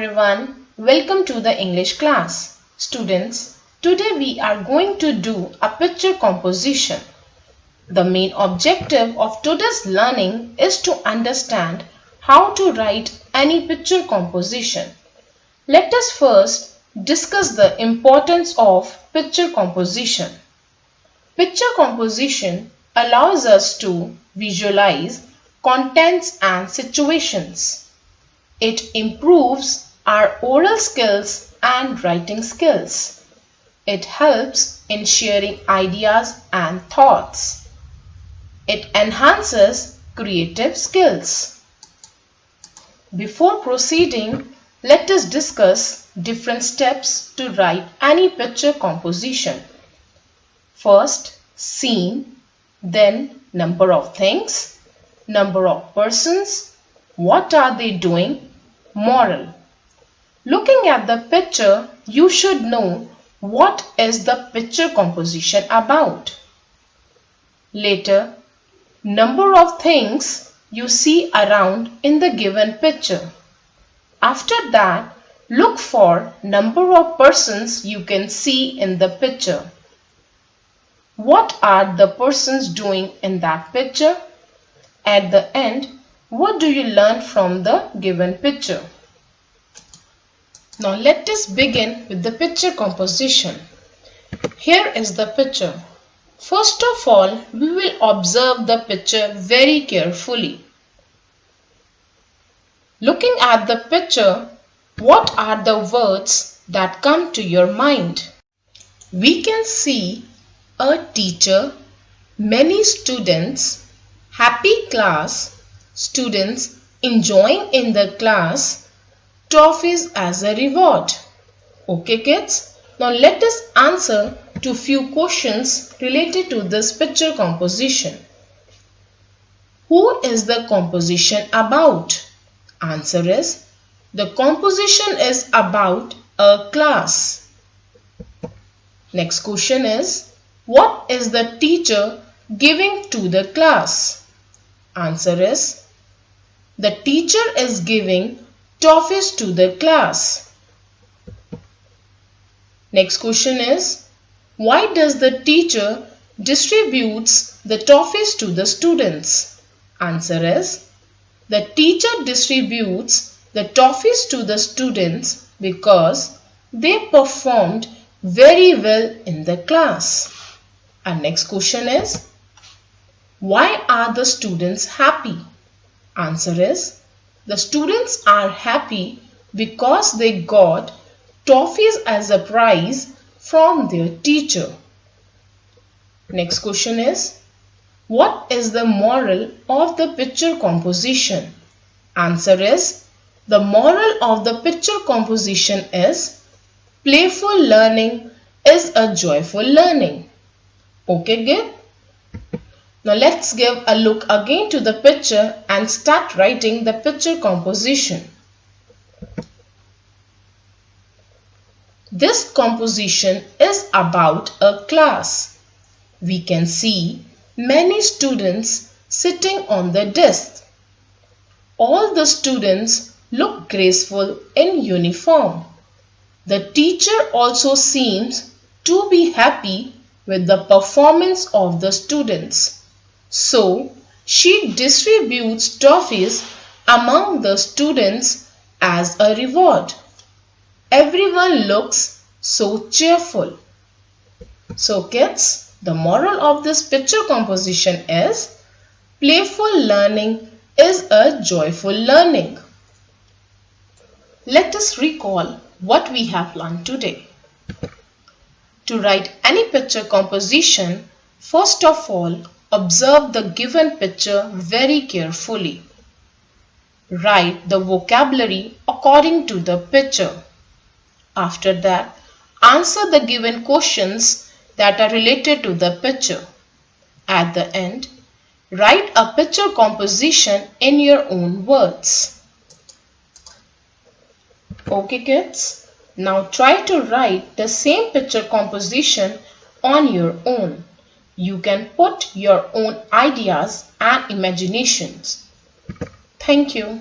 everyone, welcome to the English class. Students, today we are going to do a picture composition. The main objective of today's learning is to understand how to write any picture composition. Let us first discuss the importance of picture composition. Picture composition allows us to visualize contents and situations. It improves our oral skills and writing skills. It helps in sharing ideas and thoughts. It enhances creative skills. Before proceeding, let us discuss different steps to write any picture composition. First, scene, then number of things, number of persons, what are they doing, moral. Looking at the picture, you should know what is the picture composition about. Later, number of things you see around in the given picture. After that, look for number of persons you can see in the picture. What are the persons doing in that picture? At the end, what do you learn from the given picture? Now let us begin with the picture composition. Here is the picture. First of all, we will observe the picture very carefully. Looking at the picture, what are the words that come to your mind? We can see a teacher, many students, happy class, students enjoying in the class, toffees as a reward. Okay kids, now let us answer to few questions related to this picture composition. Who is the composition about? Answer is, the composition is about a class. Next question is, what is the teacher giving to the class? Answer is, the teacher is giving toffees to the class. Next question is, why does the teacher distributes the toffees to the students? Answer is, the teacher distributes the toffees to the students because they performed very well in the class. And next question is, why are the students happy? Answer is, the students are happy because they got toffees as a prize from their teacher. Next question is, what is the moral of the picture composition? Answer is, the moral of the picture composition is, playful learning is a joyful learning. Okay, good? Now let's give a look again to the picture and start writing the picture composition. This composition is about a class. We can see many students sitting on the desk. All the students look graceful in uniform. The teacher also seems to be happy with the performance of the students. So, she distributes toffees among the students as a reward. Everyone looks so cheerful. So kids, the moral of this picture composition is, playful learning is a joyful learning. Let us recall what we have learned today. To write any picture composition, first of all, observe the given picture very carefully. Write the vocabulary according to the picture. After that, answer the given questions that are related to the picture. At the end, write a picture composition in your own words. Okay kids, now try to write the same picture composition on your own. You can put your own ideas and imaginations. Thank you.